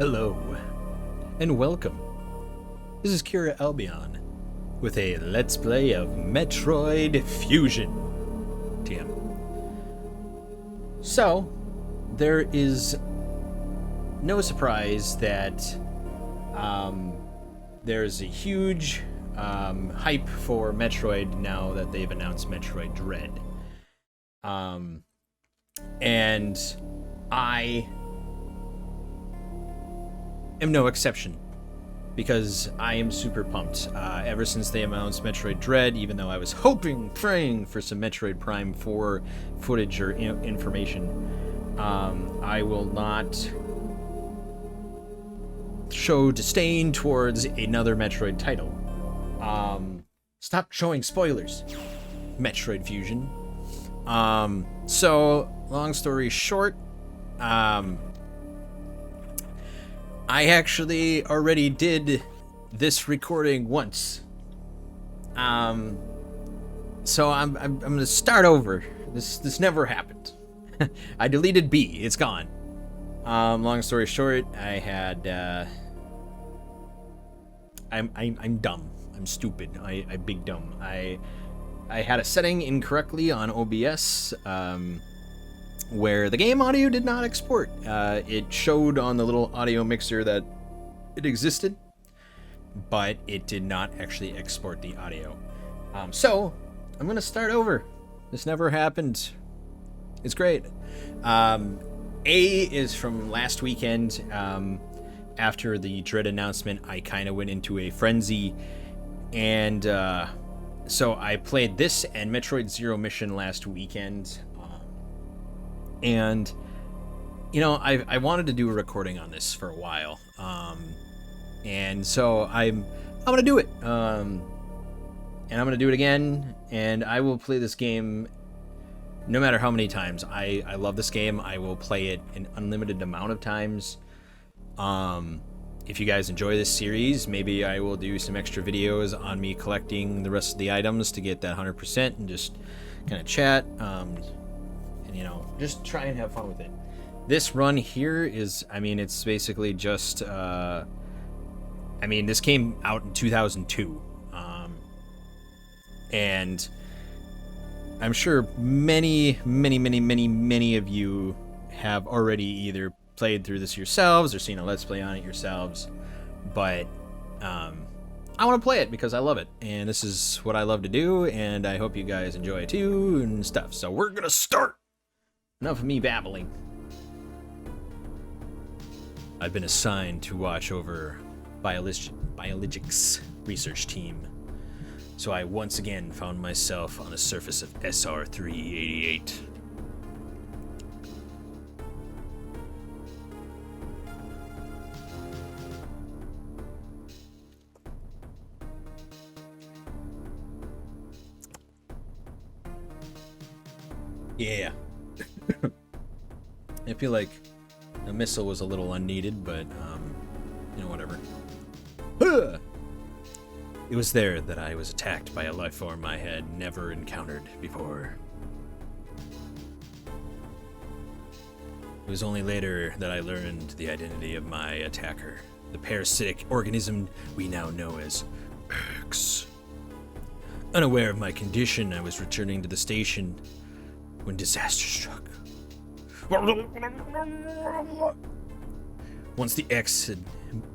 Hello, and welcome. This is xKiraxAlbionx with a Let's Play of Metroid Fusion. TM. So, there is no surprise that there's a huge hype for Metroid now that they've announced Metroid Dread. And I am no exception, because I am super pumped. Ever since they announced Metroid Dread, even though I was praying for some Metroid Prime 4 footage or information, I will not show disdain towards another Metroid title. Stop showing spoilers, Metroid Fusion. So, long story short, I actually already did this recording once. So I'm gonna start over. This never happened. I deleted B. It's gone. Long story short, I had I'm dumb. I'm stupid. I big dumb. I had a setting incorrectly on OBS. Where the game audio did not export. It showed on the little audio mixer that it existed, but it did not actually export the audio. So, I'm going to start over. This never happened. It's great. A is from last weekend. After the Dread announcement, I kind of went into a frenzy, and so I played this and Metroid Zero Mission last weekend. And, you know, I wanted to do a recording on this for a while, and so I'm gonna do it, and I'm gonna do it again, and I will play this game no matter how many times. I love this game. I will play it an unlimited amount of times. If you guys enjoy this series, maybe I will do some extra videos on me collecting the rest of the items to get that 100% and just kind of chat. And, you know, just try and have fun with it. This run here is, I mean, it's basically just, I mean, this came out in 2002. And I'm sure many of you have already either played through this yourselves or seen a Let's Play on it yourselves. But, I want to play it because I love it, and this is what I love to do, and I hope you guys enjoy it too and stuff. So we're gonna start. Enough of me babbling. I've been assigned to watch over Biologic's research team, so I once again found myself on the surface of SR-388. Yeah. I feel like a missile was a little unneeded, but, you know, whatever. It was there that I was attacked by a life form I had never encountered before. It was only later that I learned the identity of my attacker, the parasitic organism we now know as X. Unaware of my condition, I was returning to the station when disaster struck. Once the X had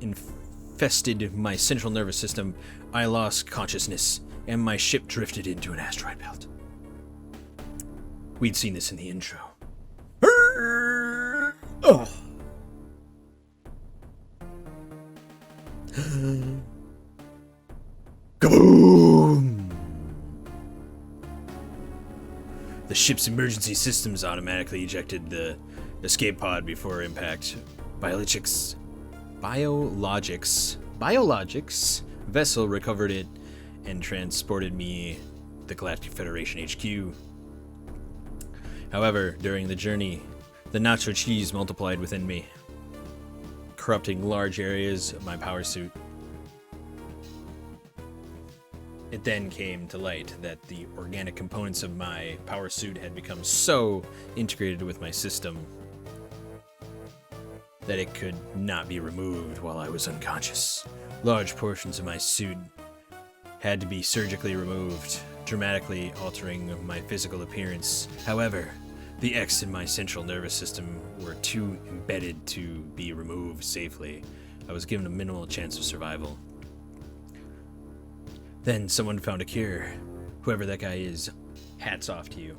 infested my central nervous system, I lost consciousness, and my ship drifted into an asteroid belt. We'd seen this in the intro. Oh. Kaboom! The ship's emergency systems automatically ejected the escape pod before impact. Biologic's vessel recovered it and transported me to the Galactic Federation HQ. However, during the journey, the nacho cheese multiplied within me, corrupting large areas of my power suit. It then came to light that the organic components of my power suit had become so integrated with my system that it could not be removed while I was unconscious. Large portions of my suit had to be surgically removed, dramatically altering my physical appearance. However, the X in my central nervous system were too embedded to be removed safely. I was given a minimal chance of survival. Then someone found a cure. Whoever that guy is, hats off to you.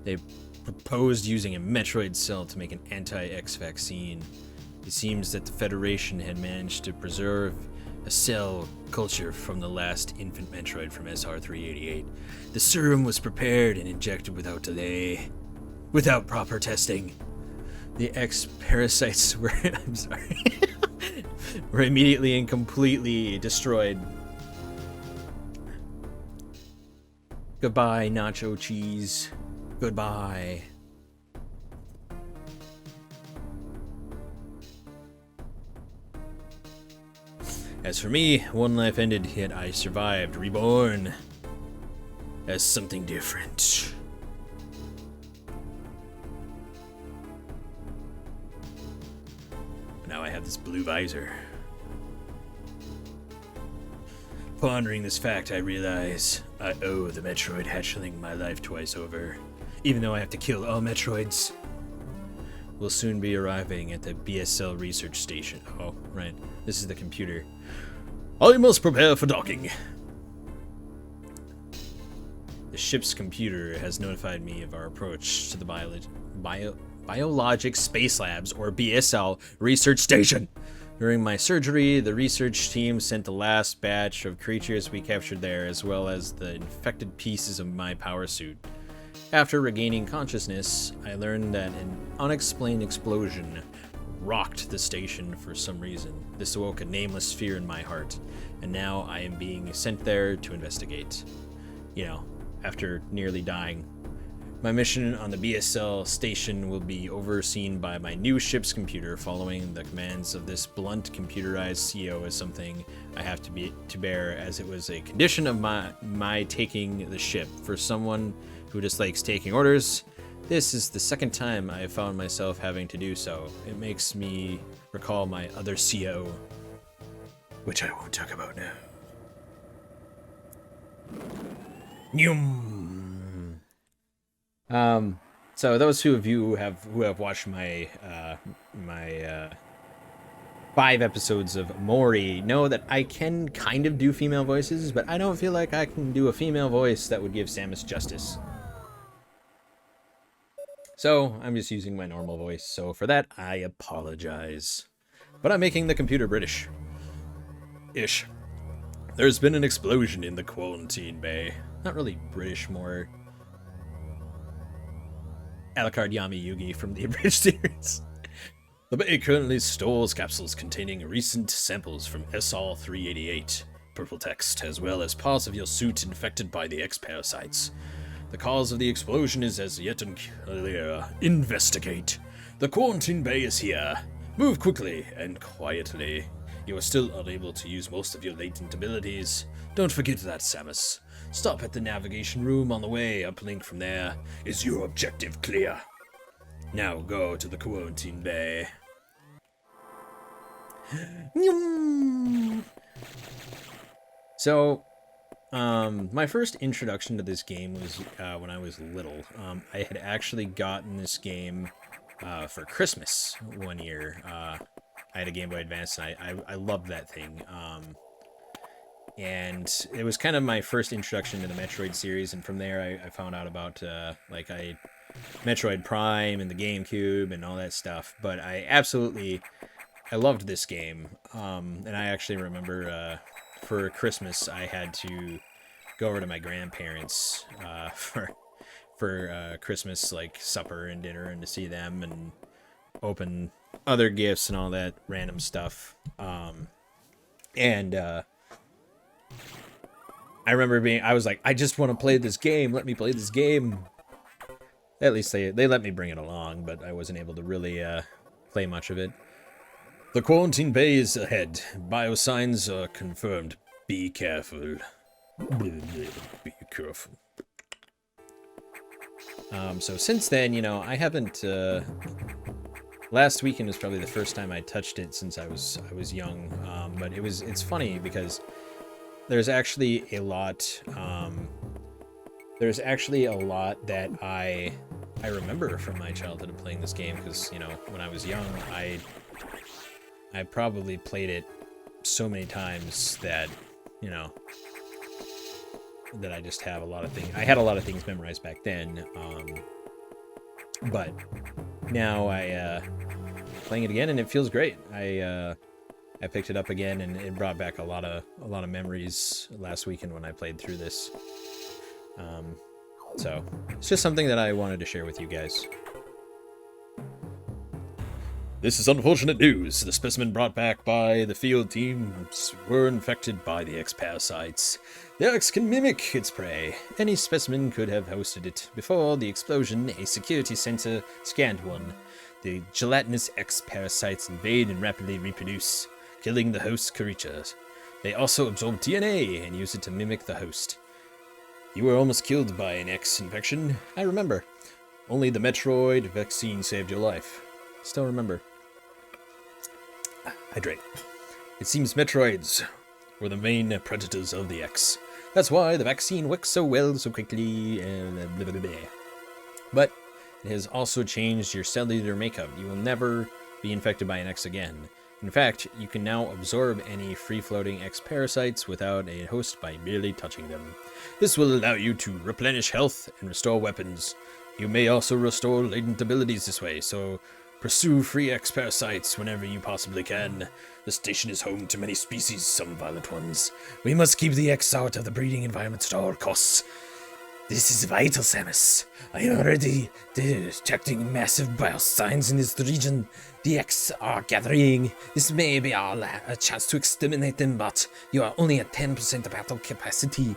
They proposed using a Metroid cell to make an anti-X vaccine. It seems that the Federation had managed to preserve a cell culture from the last infant Metroid from SR-388. The serum was prepared and injected without delay, without proper testing. The X parasites were, I'm sorry, were immediately and completely destroyed. Goodbye, nacho cheese. Goodbye. As for me, one life ended, yet I survived, reborn as something different. Now I have this blue visor. Pondering this fact, I realize I owe the Metroid hatchling my life twice over. Even though I have to kill all Metroids. We'll soon be arriving at the BSL research station. Oh, right. This is the computer. I must prepare for docking. The ship's computer has notified me of our approach to the Biologic Space Labs, or BSL, research station. During my surgery, the research team sent the last batch of creatures we captured there, as well as the infected pieces of my power suit. After regaining consciousness, I learned that an unexplained explosion rocked the station for some reason. This awoke a nameless fear in my heart, and now I am being sent there to investigate. You know, after nearly dying. My mission on the BSL station will be overseen by my new ship's computer. Following the commands of this blunt computerized CEO is something I have to bear, as it was a condition of my taking the ship. For someone who dislikes taking orders, this is the second time I have found myself having to do so. It makes me recall my other CO, which I won't talk about now. So those of you who have watched my 5 episodes of Mori know that I can kind of do female voices, but I don't feel like I can do a female voice that would give Samus justice. So I'm just using my normal voice, so for that I apologize. But I'm making the computer British-ish. There's been an explosion in the quarantine bay. Not really British, more Alucard Yami Yugi from the abridged series. The bay currently stores capsules containing recent samples from SR-388, purple text, as well as parts of your suit infected by the X-parasites. The cause of the explosion is as yet unclear. Investigate. The quarantine bay is here. Move quickly and quietly. You are still unable to use most of your latent abilities. Don't forget that, Samus. Stop at the navigation room on the way. Uplink from there. Is your objective clear? Now go to the quarantine bay. So, my first introduction to this game was when I was little. I had actually gotten this game for Christmas one year. I had a Game Boy Advance, and I loved that thing. And it was kind of my first introduction to the Metroid series, and from there I found out about Metroid Prime and the GameCube and all that stuff. But I loved this game. And I actually remember for Christmas I had to go over to my grandparents for Christmas, like supper and dinner, and to see them and open other gifts and all that random stuff. I remember I was like, I just want to play this game. Let me play this game. At least they let me bring it along, but I wasn't able to really play much of it. The quarantine bay is ahead. Biosigns are confirmed. Be careful. Be careful. So since then, I haven't last weekend was probably the first time I touched it since I was young. But it's funny because there's actually a lot. There's actually a lot that I remember from my childhood of playing this game, because, you know, when I was young, I probably played it so many times that, you know, that I just have a lot of things. I had a lot of things memorized back then, but now playing it again, and it feels great. I picked it up again, and it brought back a lot of memories last weekend when I played through this. So it's just something that I wanted to share with you guys. This is unfortunate news. The specimen brought back by the field teams were infected by the X parasites. The X can mimic its prey. Any specimen could have hosted it. Before the explosion, a security sensor scanned one. The gelatinous X parasites invade and rapidly reproduce, killing the host creatures. They also absorb DNA and use it to mimic the host. You were almost killed by an X infection. I remember. Only the Metroid vaccine saved your life. Still remember. Hydrate. It seems Metroids were the main predators of the X. That's why the vaccine works so well, so quickly, and blah, blah, blah. But it has also changed your cellular makeup. You will never be infected by an X again. In fact, you can now absorb any free-floating X parasites without a host by merely touching them. This will allow you to replenish health and restore weapons. You may also restore latent abilities this way, so pursue free X parasites whenever you possibly can. The station is home to many species, some violent ones. We must keep the X out of the breeding environment at all costs. This is vital, Samus. I am already detecting massive biosigns in this region. The X are gathering. This may be our chance to exterminate them, but you are only at 10% battle capacity.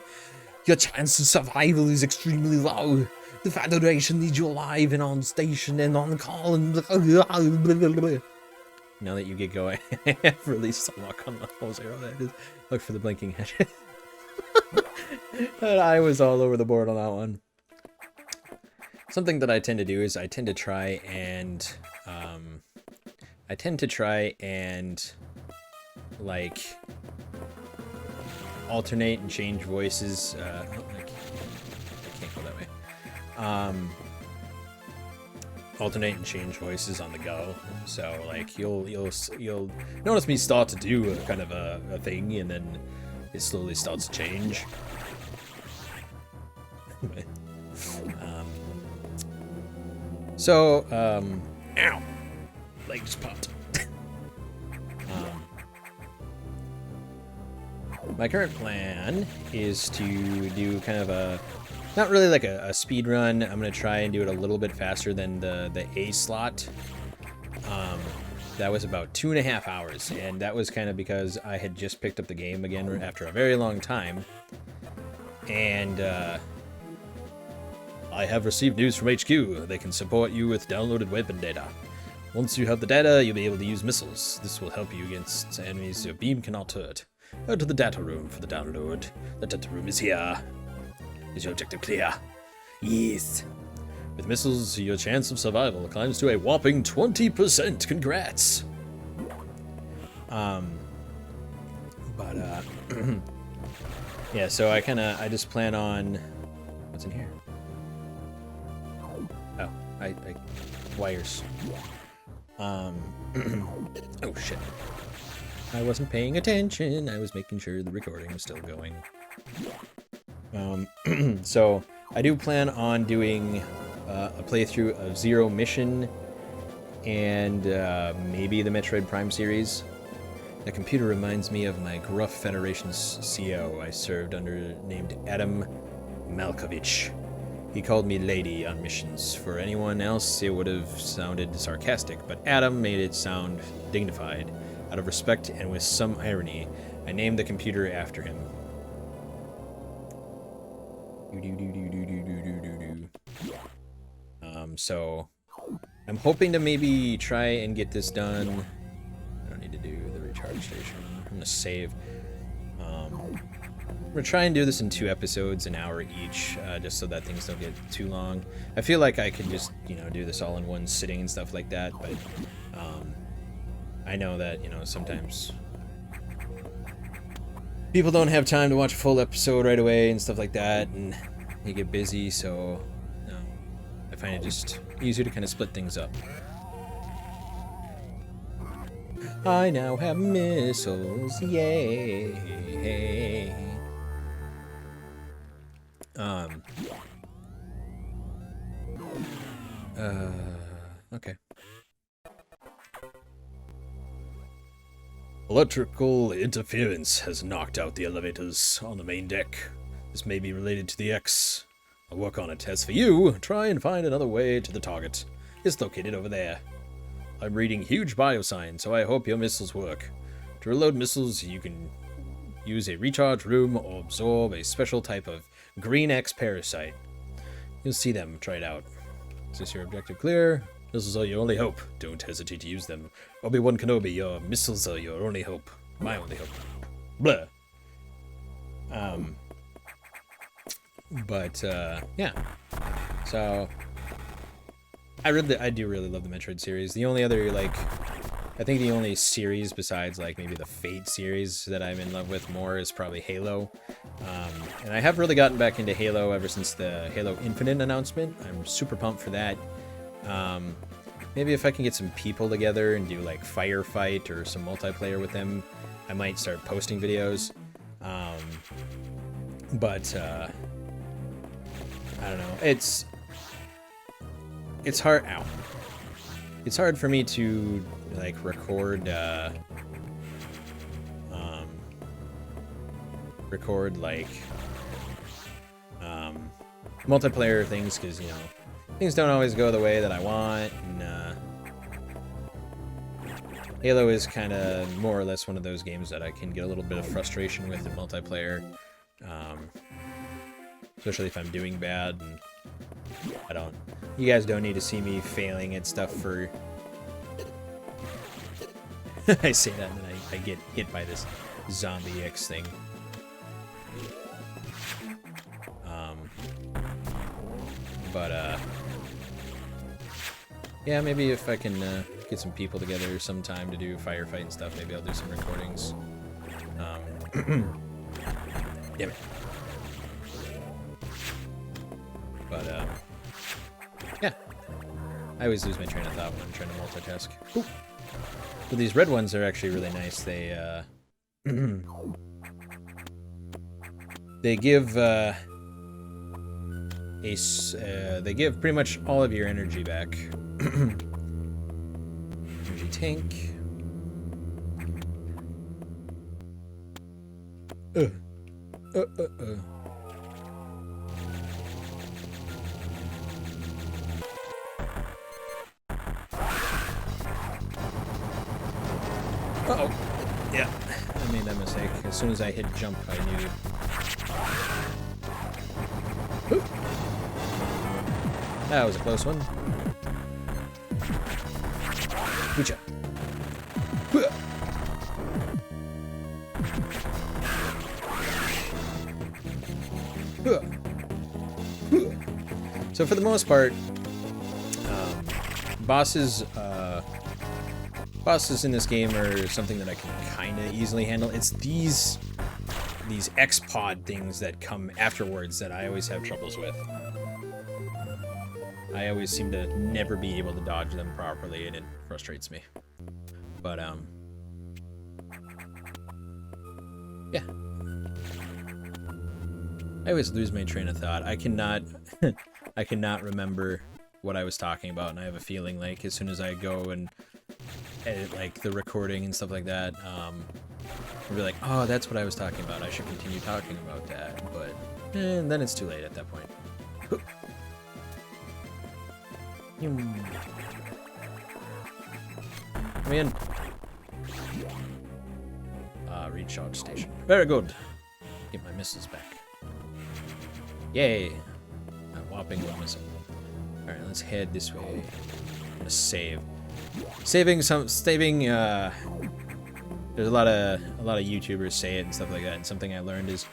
Your chance of survival is extremely low. The Federation needs you alive and on station and on call and Now that you get going, I have released some luck on level 0. That is, look for the blinking head. But I was all over the board on that one. Something that I tend to do is I tend to try and like alternate and change voices. I can't go that way. Alternate and change voices on the go. So like you'll notice me start to do a kind of a thing, and then it slowly starts to change. Ow, leg just popped. My current plan is to do kind of a, not really like a speed run. I'm gonna try and do it a little bit faster than the A slot. That was about 2.5 hours, and that was kind of because I had just picked up the game again after a very long time. And I have received news from HQ. They can support you with downloaded weapon data. Once you have the data, you'll be able to use missiles. This will help you against enemies your beam cannot hurt. Go to the data room for the download. The data room is here. Is your objective clear? Yes. With missiles, your chance of survival climbs to a whopping 20%. Congrats. Yeah, so I just plan on, what's in here? Oh, wires. Oh shit. I wasn't paying attention. I was making sure the recording was still going. So I do plan on doing a playthrough of Zero Mission and maybe the Metroid Prime series. The computer reminds me of my gruff Federation's CO I served under, named Adam Malkovich. He called me lady on missions. For anyone else, it would have sounded sarcastic, but Adam made it sound dignified. Out of respect and with some irony, I named the computer after him. So I'm hoping to maybe try and get this done. I don't need to do the recharge station. I'm gonna save. I'm gonna try and do this in 2 episodes, an hour each, just so that things don't get too long. I feel like I could just, do this all in one sitting and stuff like that, but I know that, you know, sometimes people don't have time to watch a full episode right away and stuff like that, and you get busy, so I find it just easier to kind of split things up. I now have missiles, yay! Okay. Electrical interference has knocked out the elevators on the main deck. This may be related to the X. I'll work on it. As for you, try and find another way to the target. It's located over there. I'm reading huge biosign, so I hope your missiles work. To reload missiles, you can use a recharge room or absorb a special type of green X parasite. You'll see them. Try it out. Is this your objective clear? Missiles are your only hope. Don't hesitate to use them. Obi-Wan Kenobi, your missiles are your only hope. My only hope. Blah. Yeah. So, I do really love the Metroid series. The only other, like, I think the only series besides, like, maybe the Fate series that I'm in love with more is probably Halo. And I have really gotten back into Halo ever since the Halo Infinite announcement. I'm super pumped for that. Maybe if I can get some people together and do, like, Firefight or some multiplayer with them, I might start posting videos. I don't know. It's hard. Ow. It's hard for me to, like, record like multiplayer things, because, you know, things don't always go the way that I want, and Halo is kind of more or less one of those games that I can get a little bit of frustration with in multiplayer, especially if I'm doing bad, and you guys don't need to see me failing at stuff for I say that and then I get hit by this zombie X thing. Yeah, maybe if I can get some people together sometime to do firefight and stuff, maybe I'll do some recordings. Damn it. Yeah. I always lose my train of thought when I'm trying to multitask. Ooh. But these red ones are actually really nice. They they give they give pretty much all of your energy back. Energy tank. Uh-oh. Yeah, I made that mistake. As soon as I hit jump, I knew. Oop. That was a close one. Gotcha. So for the most part, bosses in this game are something that I can kind of easily handle. It's these X-Pod things that come afterwards that I always have troubles with. I always seem to never be able to dodge them properly, and it frustrates me. But, yeah. I always lose my train of thought. I cannot remember what I was talking about, and I have a feeling like as soon as I go and edit, like, the recording and stuff like that, I'll be like, oh, that's what I was talking about. I should continue talking about that, but then it's too late at that point. Come in. Recharge station. Very good. Get my missiles back. Yay! A whopping one missile. Alright, let's head this way. I'm gonna save. There's a lot of YouTubers say it and stuff like that, and something I learned is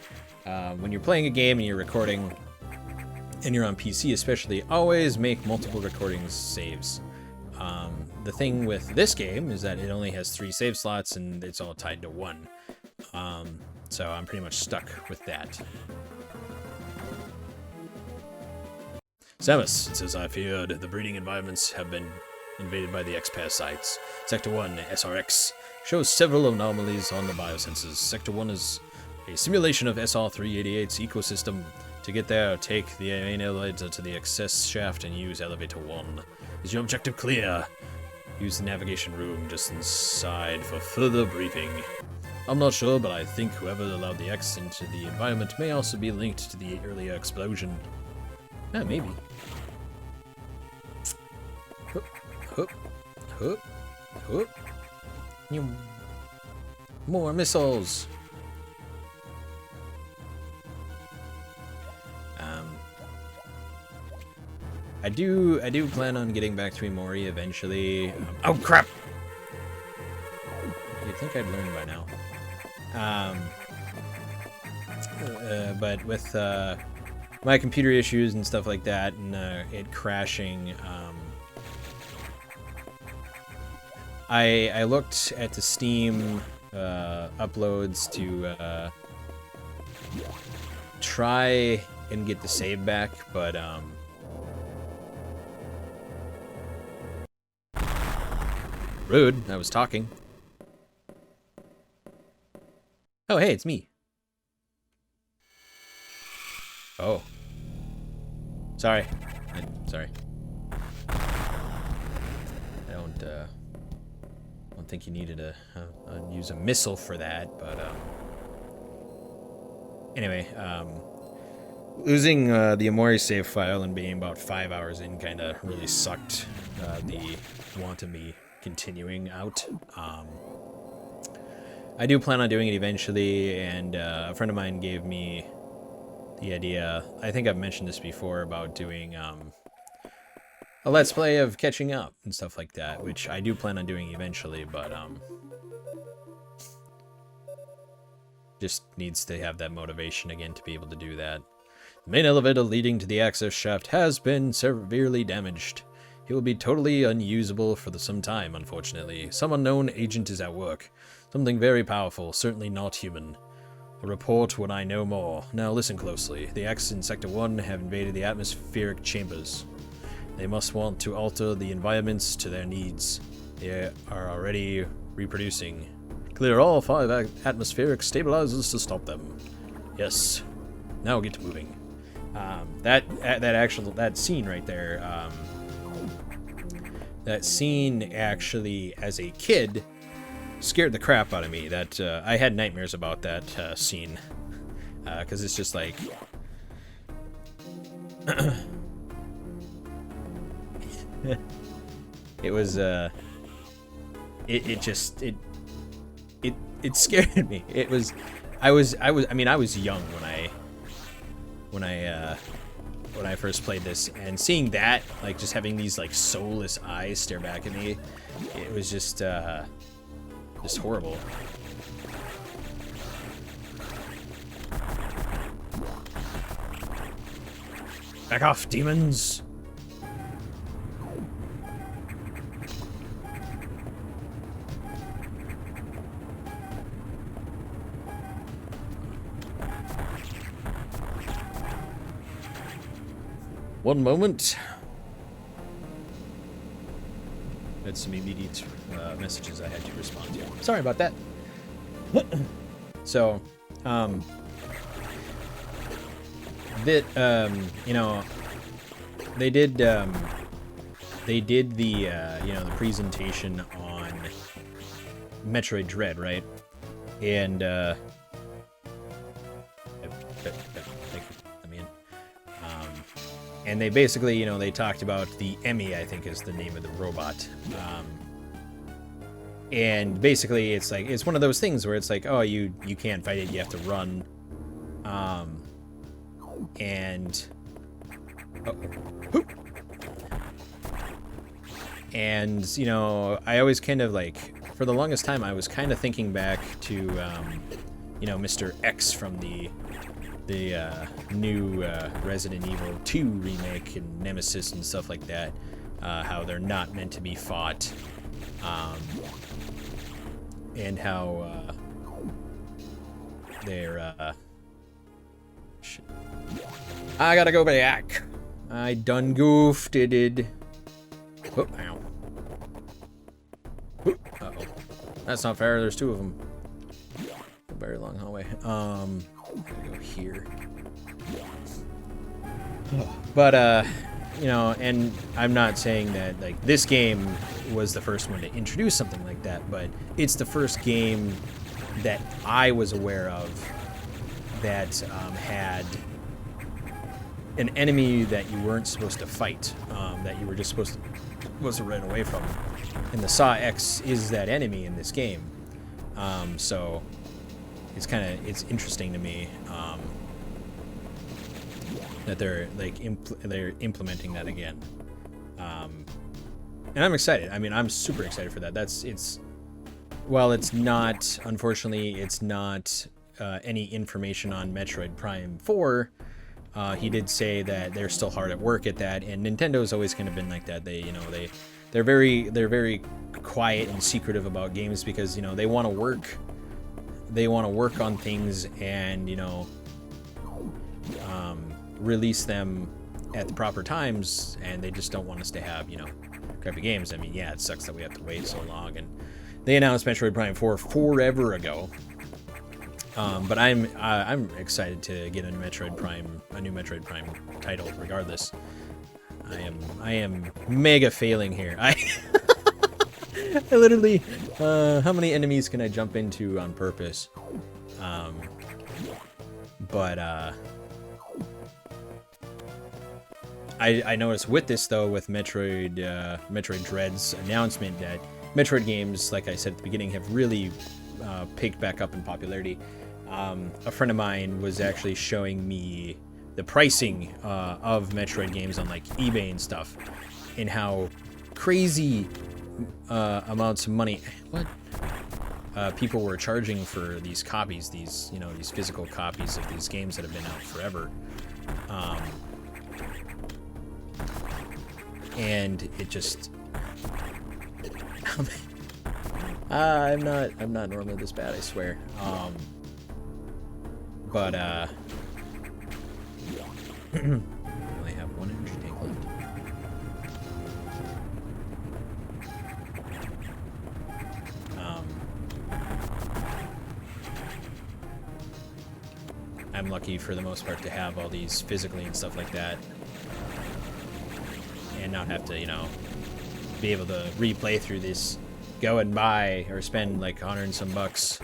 when you're playing a game and you're recording and you're on PC especially, always make multiple recordings saves. the thing with this game is that it only has 3 save slots and it's all tied to 1. So I'm pretty much stuck with that. Samus, it says, I feared the breeding environments have been invaded by the X-parasites. Sector 1, SRX, shows several anomalies on the biosensors. Sector 1 is a simulation of SR388's ecosystem. To get there, take the main elevator to the access shaft and use elevator 1. Is your objective clear? Use the navigation room just inside for further briefing. I'm not sure, but I think whoever allowed the X into the environment may also be linked to the earlier explosion. Yeah, maybe. Hup, hup, hup, hup. More missiles. I do plan on getting back to Imori eventually. Oh crap! You'd think I'd learn by now. But with my computer issues and stuff like that, and it crashing, I looked at the Steam uploads to try and get the save back, but rude, I was talking. Oh, hey, it's me. Oh. Sorry. Sorry. I don't think you needed to use a missile for that, but anyway, losing the Imori save file and being about 5 hours in kind of really sucked the want of me continuing out. I do plan on doing it eventually, and a friend of mine gave me the idea. I think I've mentioned this before about doing a let's play of catching up and stuff like that, which I do plan on doing eventually, but just needs to have that motivation again to be able to do that. The main elevator leading to the access shaft has been severely damaged. It will be totally unusable for some time, unfortunately. Some unknown agent is at work. Something very powerful, certainly not human. I'll report when I know more. Now listen closely. The X in Sector 1 have invaded the atmospheric chambers. They must want to alter the environments to their needs. They are already reproducing. Clear all 5 atmospheric stabilizers to stop them. Yes. Now get to moving. That scene right there, that scene actually, as a kid, scared the crap out of me. That I had nightmares about that scene, because it's just like it was it scared me. I was young when I first played this, and seeing that, like, just having these like soulless eyes stare back at me, it was just horrible. Back off, demons! One moment. Had some immediate messages I had to respond to. Sorry about that. So, you know, they did the you know, the presentation on Metroid Dread, right? And and they basically, you know, they talked about the Emmy, I think is the name of the robot. And basically it's like, it's one of those things where it's like, oh, you can't fight it, you have to run. And you know, I always kind of like, for the longest time, I was kind of thinking back to, you know, Mr. X from the new Resident Evil 2 remake and Nemesis and stuff like that, how they're not meant to be fought And how they're shit. I gotta go back. I done goofed it. Oh, ow. Uh-oh. That's not fair, there's two of them. A very long hallway. I'm gonna go here. But, you know, and I'm not saying that, like, this game was the first one to introduce something like that, but it's the first game that I was aware of that had an enemy that you weren't supposed to fight, that you were just supposed to run away from. And the Saw X is that enemy in this game. So it's interesting to me that they're like they're implementing that again. And I'm excited. I mean, I'm super excited for that. While it's not, unfortunately, it's not any information on Metroid Prime 4. He did say that they're still hard at work at that, and Nintendo's always kind of been like that. They're very quiet and secretive about games because, you know, they want to work on things and, you know, release them at the proper times, and they just don't want us to have, you know, crappy games. I mean, yeah, it sucks that we have to wait so long, and they announced Metroid Prime 4 forever ago. But I'm excited to get a new Metroid Prime title regardless. I am mega failing here. I literally, how many enemies can I jump into on purpose? I noticed with this though, with Metroid Dread's announcement, that Metroid games, like I said at the beginning, have really picked back up in popularity. A friend of mine was actually showing me the pricing of Metroid games on like eBay and stuff, and how crazy amounts of money people were charging for these copies, these physical copies of these games that have been out forever. And it just I'm not normally this bad, I swear. But I only have 1 energy tank left. I'm lucky for the most part to have all these physically and stuff like that, and not have to, you know, be able to replay through this, go and buy or spend like 100 and some bucks.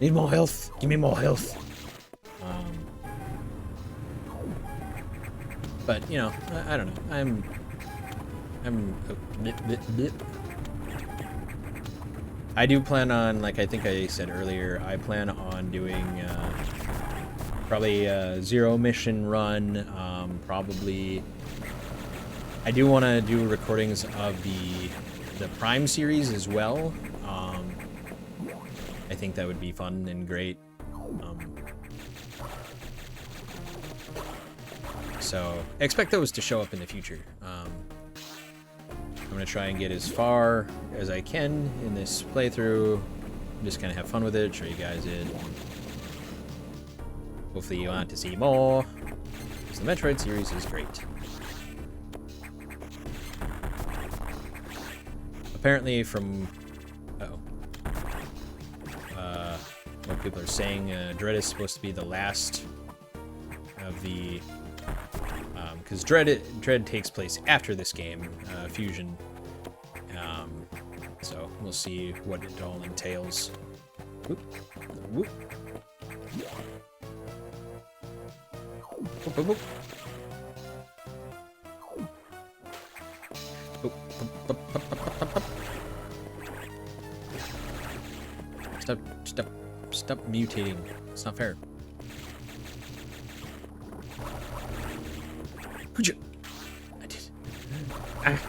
Need more health. Give me more health. But you know, I don't know. I do plan on, like I think I said earlier, I plan on doing probably a zero mission run. Probably, I do want to do recordings of the Prime series as well. I think that would be fun and great. So expect those to show up in the future. I'm gonna try and get as far as I can in this playthrough. Just kind of have fun with it, show you guys it. Hopefully you want to see more, because the Metroid series is great. Apparently from what people are saying, Dread is supposed to be the last of the, because Dread takes place after this game, Fusion. So we'll see what it all entails. Whoop. Whoop. Whoop, whoop, whoop. Stop mutating. It's not fair. Could you? I did. Ah.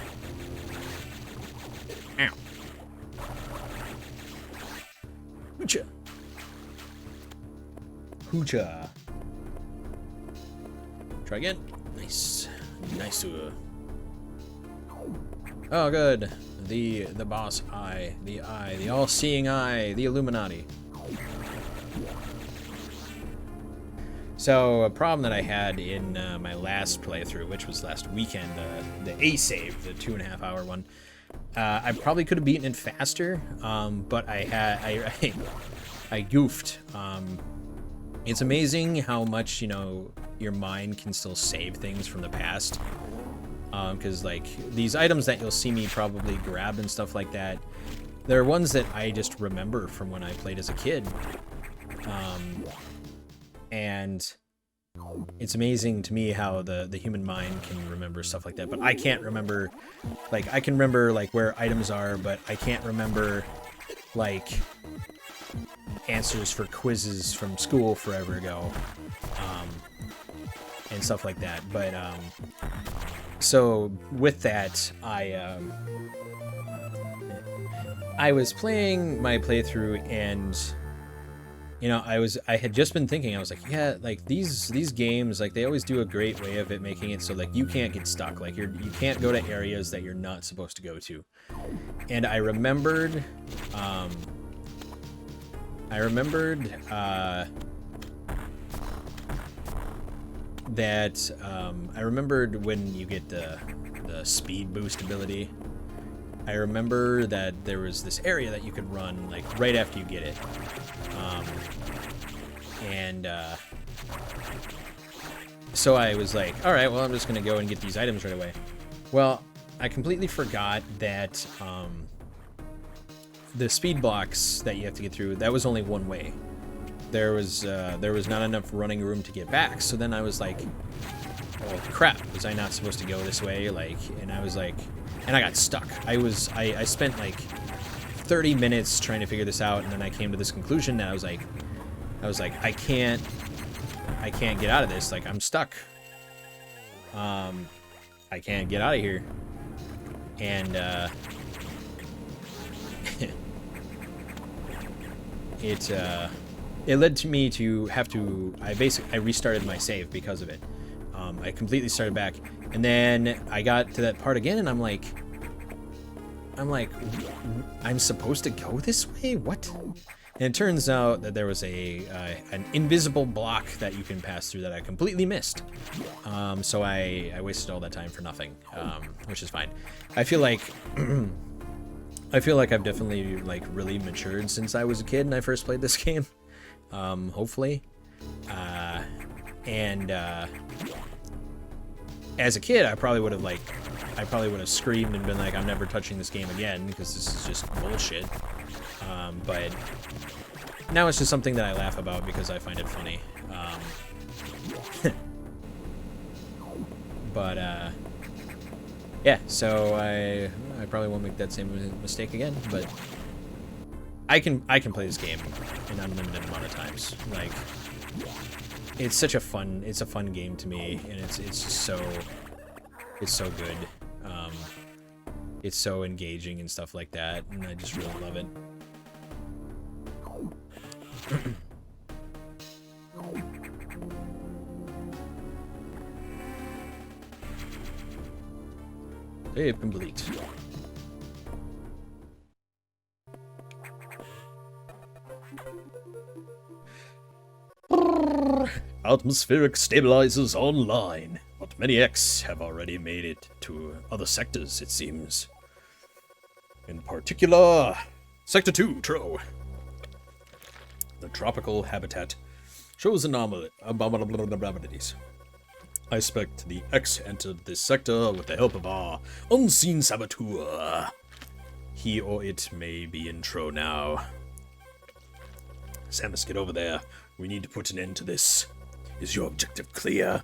Ow. Hoocha. Hoocha. Try again. Nice. Nice. Oh, good. The boss eye, the all-seeing eye, the Illuminati. So a problem that I had in my last playthrough, which was last weekend, the A save, the 2.5-hour one, I probably could have beaten it faster, but I goofed. It's amazing how much, you know, your mind can still save things from the past. Because, like, these items that you'll see me probably grab and stuff like that, they're ones that I just remember from when I played as a kid. And it's amazing to me how the human mind can remember stuff like that. But I can't remember, like, I can remember, like, where items are, but I can't remember, like, answers for quizzes from school forever ago. And stuff like that. But, so with that, I was playing my playthrough, and you know, I had just been thinking, I was like, yeah, like these games, like they always do a great way of it, making it so like you can't get stuck, like you can't go to areas that you're not supposed to go to. And I remembered that I remembered when you get the speed boost ability. I remember that there was this area that you could run like right after you get it, so I was like, all right, well, I'm just gonna go and get these items right away. Well, I completely forgot that the speed blocks that you have to get through, that was only one way. There was not enough running room to get back. So then I was like, oh crap, was I not supposed to go this way? Like, and I was like, and I got stuck. I spent like 30 minutes trying to figure this out, and then I came to this conclusion that I was like, I can't get out of this. Like, I'm stuck. I can't get out of here. And it led to me to have to, I restarted my save because of it. I completely started back, and then I got to that part again, and I'm like, I'm supposed to go this way? What? And it turns out that there was an invisible block that you can pass through that I completely missed. So I wasted all that time for nothing, which is fine. I feel like I've definitely like really matured since I was a kid and I first played this game. Hopefully. As a kid, I probably would have screamed and been like, I'm never touching this game again because this is just bullshit. But now it's just something that I laugh about because I find it funny. But yeah, so I probably won't make that same mistake again, but I can play this game an unlimited amount of times. Like, it's a fun game to me, and it's so good. It's so engaging and stuff like that, and I just really love it. Save complete. Atmospheric stabilizers online, but many X have already made it to other sectors, it seems. In particular, Sector 2, Tro. The tropical habitat shows anomalies. I suspect the X entered this sector with the help of our unseen saboteur. He or it may be in Tro now. Samus, get over there. We need to put an end to this. Is your objective clear?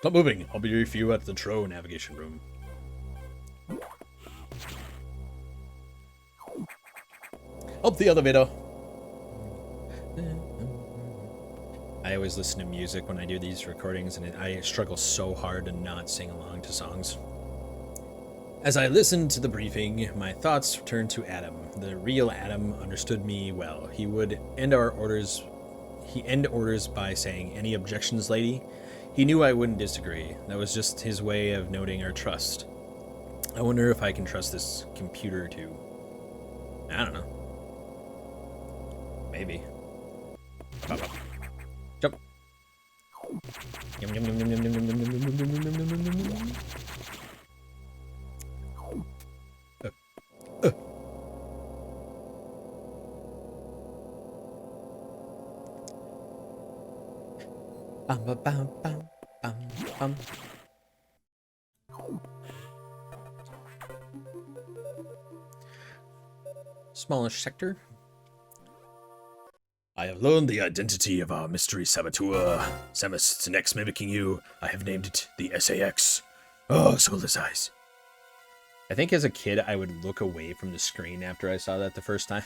Stop moving. I'll be with you at the Tro navigation room. Up the elevator. I always listen to music when I do these recordings, and I struggle so hard to not sing along to songs. As I listened to the briefing, my thoughts turned to Adam. The real Adam understood me well. He would end our orders he ended orders by saying, "Any objections, lady?" He knew I wouldn't disagree. That was just his way of noting our trust. I wonder if I can trust this computer too. I don't know. Maybe. Jump. Yum, yum, yum, yum, yum, yum, yum, yum, yum, yum, yum, yum, yum, yum. Bum, bum, bum, bum, bum, bum. Smallish sector. I have learned the identity of our mystery saboteur. Samus, it's an X mimicking you. I have named it the SAX. Oh, soulless eyes. I think as a kid, I would look away from the screen after I saw that the first time.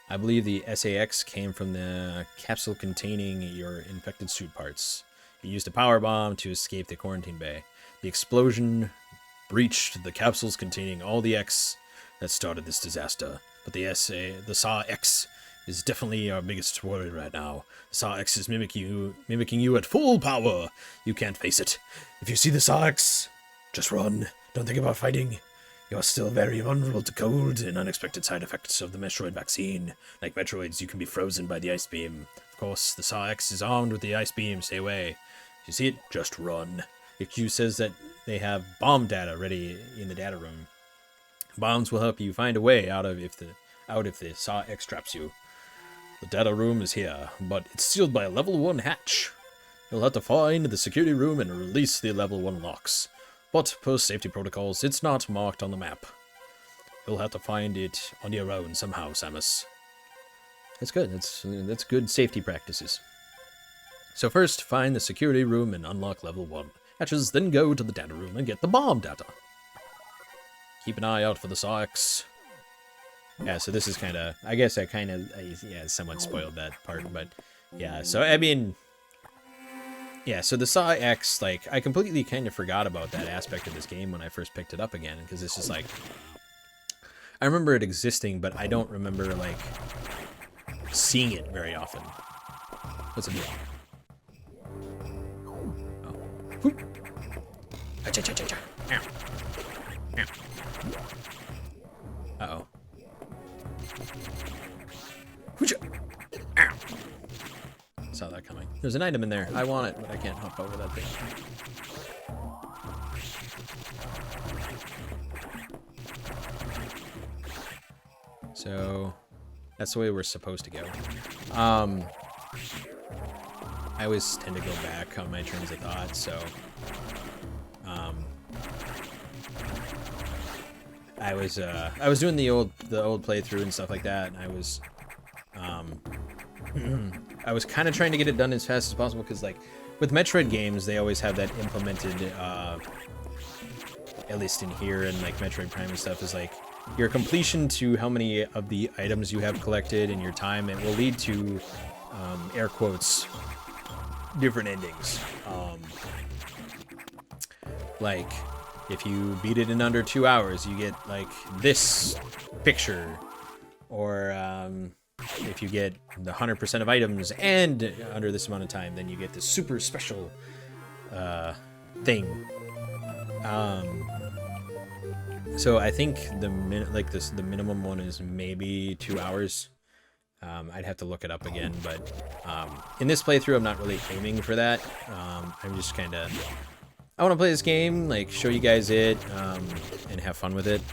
I believe the SAX came from the capsule containing your infected suit parts. You used a power bomb to escape the quarantine bay. The explosion breached the capsules containing all the X that started this disaster. But the SA-X is definitely our biggest worry right now. The SA-X is mimicking you at full power. You can't face it. If you see the SA-X, just run. Don't think about fighting. You are still very vulnerable to cold and unexpected side effects of the Metroid vaccine. Like Metroids, you can be frozen by the ice beam. Of course, the SA-X is armed with the ice beam. Stay away. If you see it, just run. IQ says that they have bomb data ready in the data room. Bombs will help you find a way out if the SA-X traps you. The data room is here, but it's sealed by a level 1 hatch. You'll have to find the security room and release the level 1 locks. But per safety protocols, it's not marked on the map. You'll have to find it on your own somehow, Samus. That's good. That's good safety practices. So first, find the security room and unlock level 1 hatches, then go to the data room and get the bomb data. Keep an eye out for the SA-X. Yeah, so this is kind of... I guess I somewhat spoiled that part, but... Yeah, so, I mean... Yeah, so the SA-X, like, I completely kind of forgot about that aspect of this game when I first picked it up again, because it's just like... I remember it existing, but I don't remember, like, seeing it very often. What's it do? Oh. Whoop. Uh-oh. Saw that coming. There's an item in there. I want it, but I can't hop over that thing. So that's the way we're supposed to go. I always tend to go back on my trains of thought, so I was doing the old playthrough and stuff like that, and I was kind of trying to get it done as fast as possible, because like with Metroid games, they always have that implemented, at least in here and like Metroid Prime and stuff, is like your completion to how many of the items you have collected in your time, it will lead to, air quotes, different endings. Like, if you beat it in under 2 hours, you get like this picture, or if you get the 100% of items and under this amount of time, then you get this super special thing. So I think the minimum one is maybe 2 hours. I'd have to look it up again, but in this playthrough, I'm not really aiming for that. I'm just kind of... I want to play this game, like, show you guys it, and have fun with it.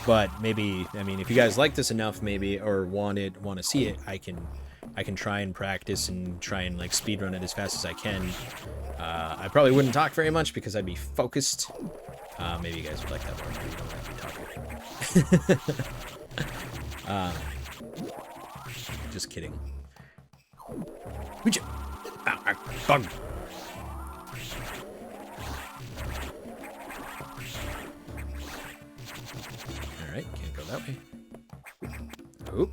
But maybe, I mean, if you guys like this enough, maybe, or want to see it, I can try and practice and try and like speedrun it as fast as I can. I probably wouldn't talk very much because I'd be focused. Maybe you guys would like that more. Maybe you don't like me talking. Just kidding. Bug. Alright, can't go that way. Oop.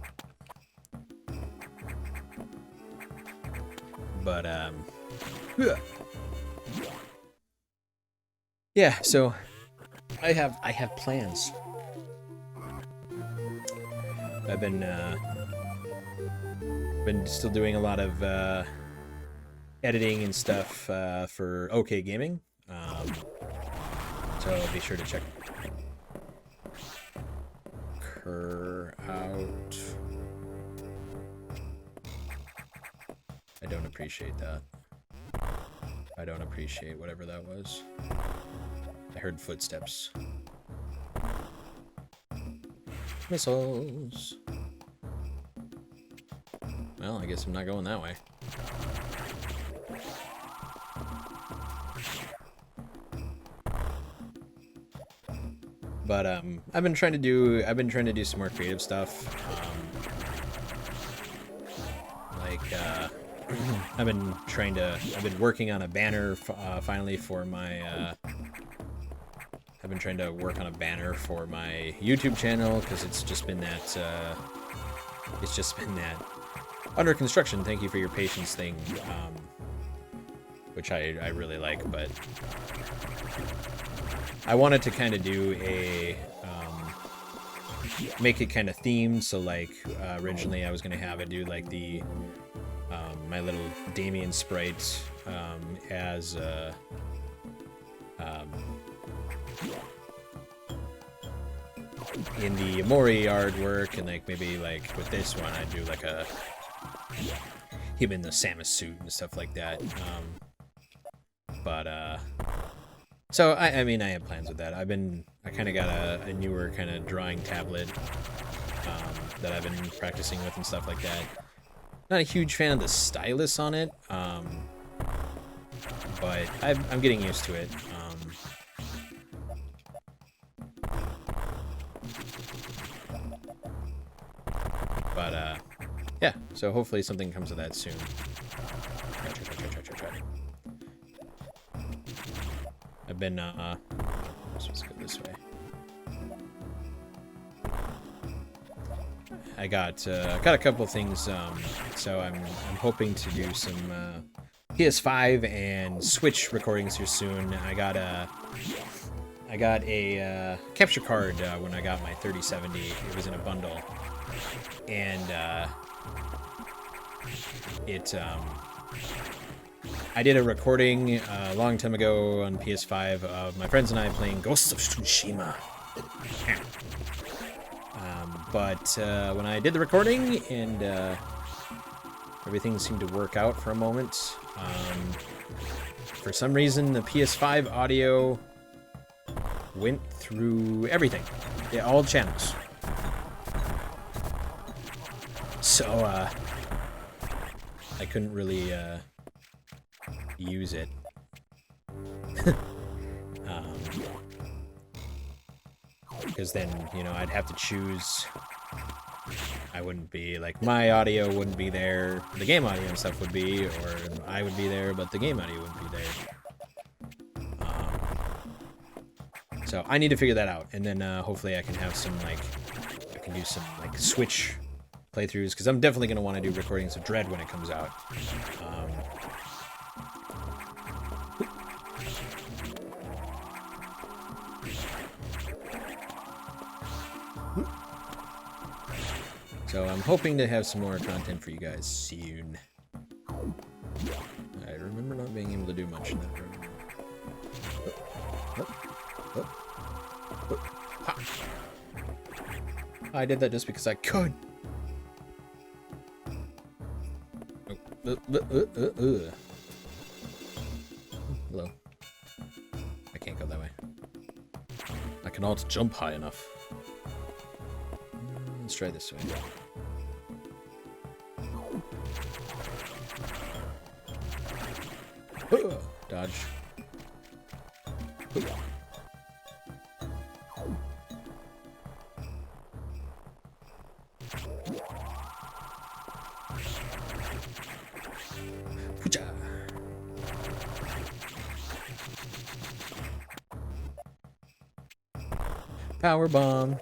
But, yeah, so I have plans. I've been still doing a lot of editing and stuff for OK Gaming. So be sure to check her out. I don't appreciate that. I don't appreciate whatever that was. I heard footsteps. Missiles. Well, I guess I'm not going that way. But I've been trying to do some more creative stuff. I've been working on a banner finally for my I've been trying to work on a banner for my YouTube channel, because it's just been that under construction, thank you for your patience thing, which I really like. But I wanted to kind of do a make it kind of themed. So like originally I was gonna have it do like the my little Damien sprite as in the Amori artwork, and like maybe like with this one I'd do like a him in the Samus suit and stuff like that. So I mean I have plans with that. I kind of got a newer kind of drawing tablet that I've been practicing with and stuff like that. Not a huge fan of the stylus on it, but I'm getting used to it. Yeah, so hopefully something comes of that soon. Try. I've been, let's go this way. I got a couple things, so I'm hoping to do some PS5 and Switch recordings here soon. I got a capture card when I got my 3070. It was in a bundle, and I did a recording a long time ago on PS5 of my friends and I playing Ghosts of Tsushima. But when I did the recording and everything seemed to work out for a moment, for some reason the PS5 audio went through everything, yeah, all channels. So I couldn't really use it. Because then, you know, I'd have to choose. I wouldn't be, like, my audio wouldn't be there, the game audio and stuff would be, or I would be there, but the game audio wouldn't be there. So I need to figure that out, and then hopefully I can have some, like, I can do some, like, Switch playthroughs, because I'm definitely going to want to do recordings of Dread when it comes out. So I'm hoping to have some more content for you guys soon. I remember not being able to do much in that room. I did that just because I could. Hello. I can't go that way. I cannot jump high enough. Let's try this way. Dodge. Power bomb.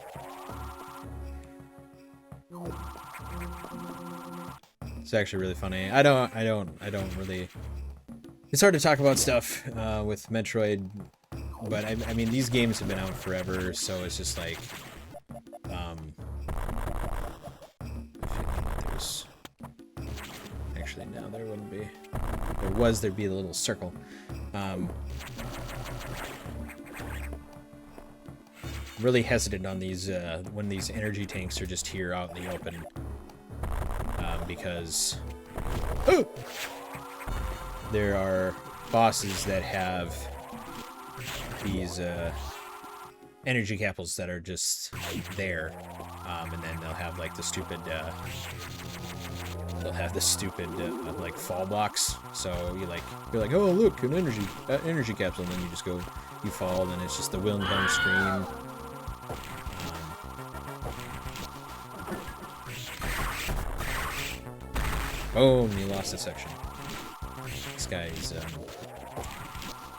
It's actually really funny. I don't really. It's hard to talk about stuff with Metroid, but I mean these games have been out forever, so it's just like there wouldn't be. If there was, there'd be a little circle. Really hesitant on these when these energy tanks are just here out in the open, because there are bosses that have these energy capsules that are just there, and then they'll have like the stupid like fall blocks. So you're like, oh look, an energy capsule, and then you just go, you fall, and it's just the Wilhelm scream. Boom, you lost a section. This guy is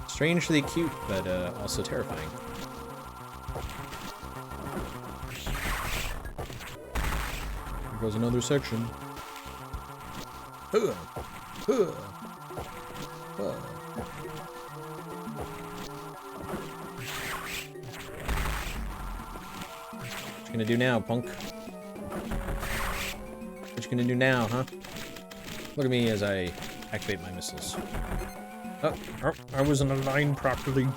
strangely cute, but also terrifying. Here goes another section. What you gonna do now, punk? What you gonna do now, huh? Look at me as I activate my missiles. Oh, I wasn't aligned properly.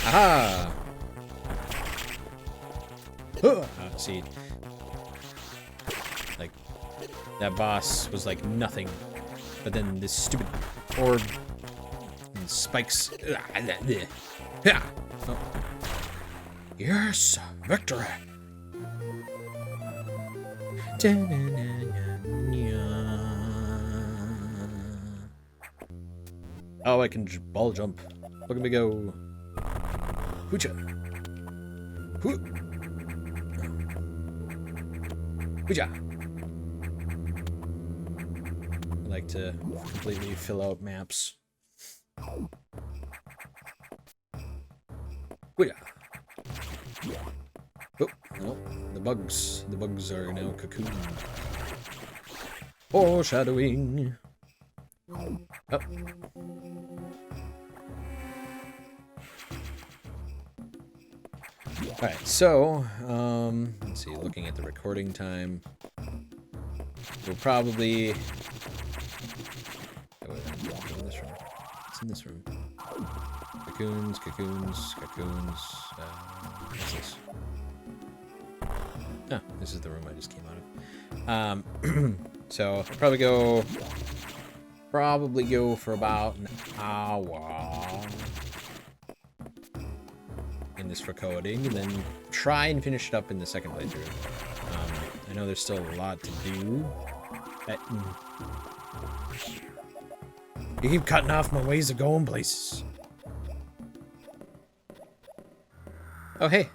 Aha! See, like, that boss was like nothing, but then this stupid orb and spikes. Oh. Yes, victory! Oh, I can ball jump. Look at me go. Hoocha. Hoo. Hoocha. I like to completely fill out maps. Hoocha. Oh, no, the bugs are now cocooned. Foreshadowing. Oh. Alright, so, let's see, looking at the recording time, we'll probably... Oh, wait, in this room. It's in this room. Cocoons. What's this? Oh, this is the room I just came out of. So, I'll probably go for about an hour in this recording, and then try and finish it up in the second playthrough. I know there's still a lot to do. You keep cutting off my ways of going places. Oh, hey.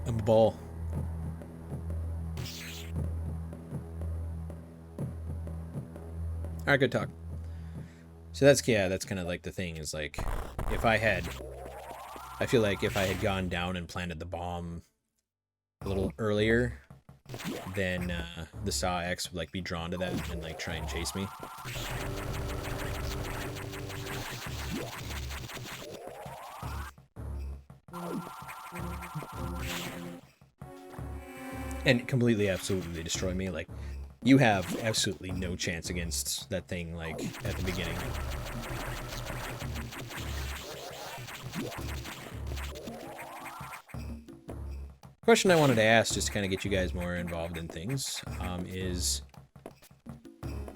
I'm a ball. Alright, good talk. So that's kind of like the thing, is like, I feel like if I had gone down and planted the bomb a little earlier, then the Saw X would like be drawn to that and like try and chase me. And completely, absolutely destroy me. Like, you have absolutely no chance against that thing, like, at the beginning. Question I wanted to ask, just to kind of get you guys more involved in things, is,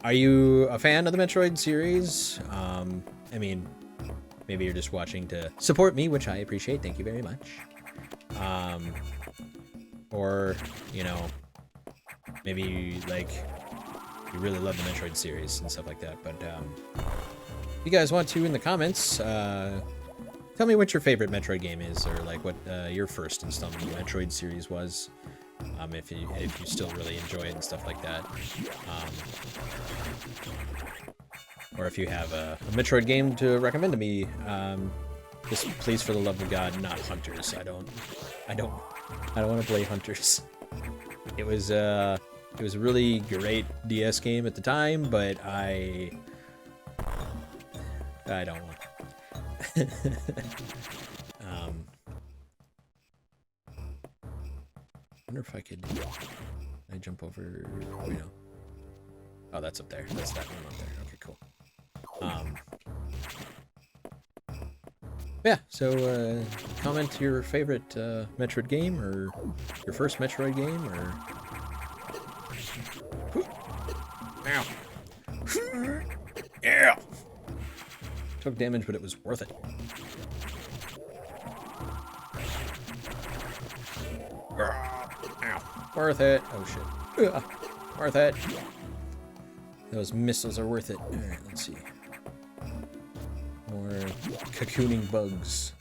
are you a fan of the Metroid series? I mean, maybe you're just watching to support me, which I appreciate, thank you very much. Or, you know, maybe, like, you really love the Metroid series and stuff like that, but, if you guys want to, in the comments, tell me what your favorite Metroid game is, or, like, what, your first installment of the Metroid series was, if you still really enjoy it and stuff like that, or if you have a Metroid game to recommend to me, just please, for the love of God, not Hunters. I don't want to play Hunters. It was a really great DS game at the time, but I don't want. Wonder if I could. I jump over. Wait, no. Oh, that's up there. That's that one up there. Okay, cool. Yeah. So, comment your favorite Metroid game, or your first Metroid game, or. Ow. Yeah. Took damage, but it was worth it. Ow. Worth it. Oh shit. Ugh. Worth it. Those missiles are worth it. Alright, let's see. More cocooning bugs.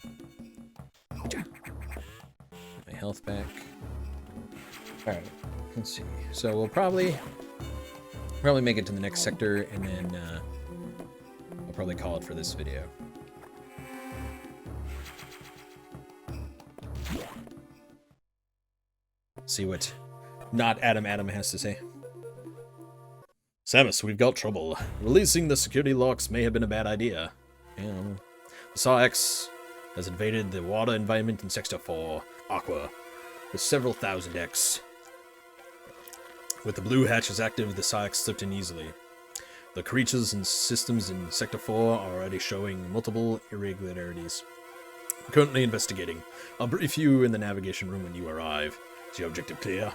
Get my health back. Alright, let's see. So we'll probably make it to the next sector, and then I'll probably call it for this video. See what not Adam has to say. Samus, we've got trouble. Releasing the security locks may have been a bad idea. Yeah. The xKiraxAlbionx has invaded the water environment in Sector 4, Aqua, with several thousand X. With the blue hatches active, the xKiraxAlbionx slipped in easily. The creatures and systems in Sector 4 are already showing multiple irregularities. I'm currently investigating. I'll brief you in the navigation room when you arrive. Is your objective clear?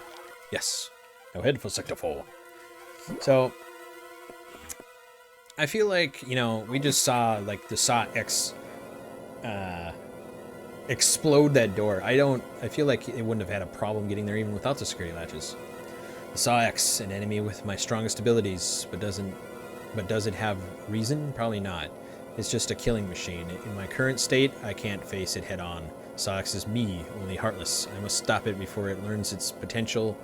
Yes. Now head for Sector 4. So, I feel like, you know, we just saw, like, the xKiraxAlbionx explode that door. I feel like it wouldn't have had a problem getting there even without the security latches. The xKiraxAlbionx, an enemy with my strongest abilities, but does it have reason? Probably not. It's just a killing machine. In my current state, I can't face it head on. xKiraxAlbionx is me, only heartless. I must stop it before it learns its potential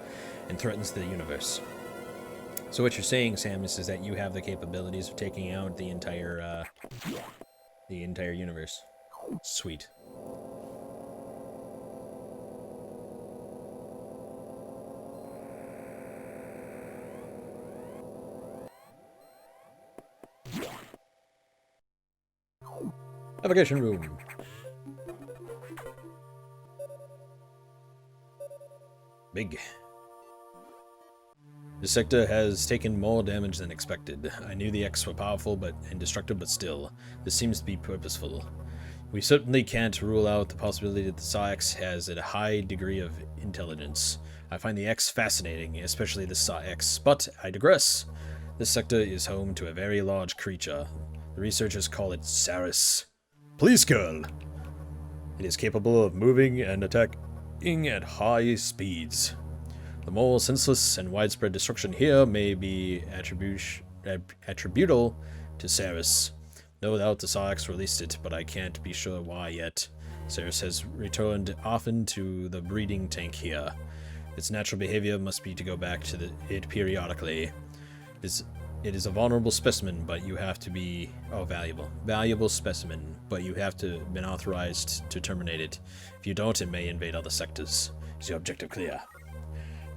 and threatens the universe. So what you're saying, Samus, is that you have the capabilities of taking out the entire universe. Sweet. Navigation room. Big. The sector has taken more damage than expected. I knew the X were powerful and destructive, but still, this seems to be purposeful. We certainly can't rule out the possibility that the xKiraxAlbionx has a high degree of intelligence. I find the X fascinating, especially the xKiraxAlbionx, but I digress. This sector is home to a very large creature. The researchers call it Saris. Police girl! It is capable of moving and attacking at high speeds. The more senseless and widespread destruction here may be attributable to Saris. No doubt the xKiraxAlbionx released it, but I can't be sure why yet. Saris has returned often to the breeding tank here. Its natural behavior must be to go back to it periodically. It is a vulnerable specimen, but you have to be... Oh, valuable specimen, but you have to have been authorized to terminate it. If you don't, it may invade other sectors. Is your objective clear?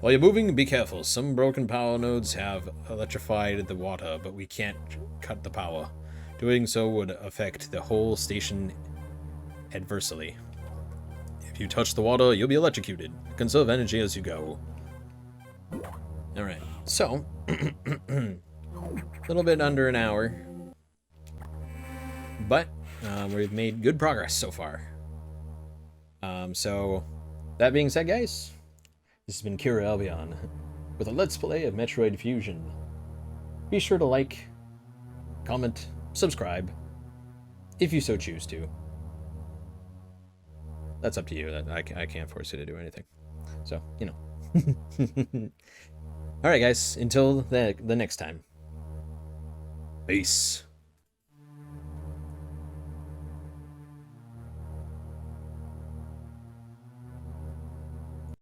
While you're moving, be careful. Some broken power nodes have electrified the water, but we can't cut the power. Doing so would affect the whole station adversely. If you touch the water, you'll be electrocuted. Conserve energy as you go. Alright, so... a little bit under an hour. But, we've made good progress so far. So, that being said, guys... This has been xKiraxAlbionx with a Let's Play of Metroid Fusion. Be sure to like, comment, subscribe, if you so choose to. That's up to you. I can't force you to do anything. So, you know. Alright guys, until the next time. Peace.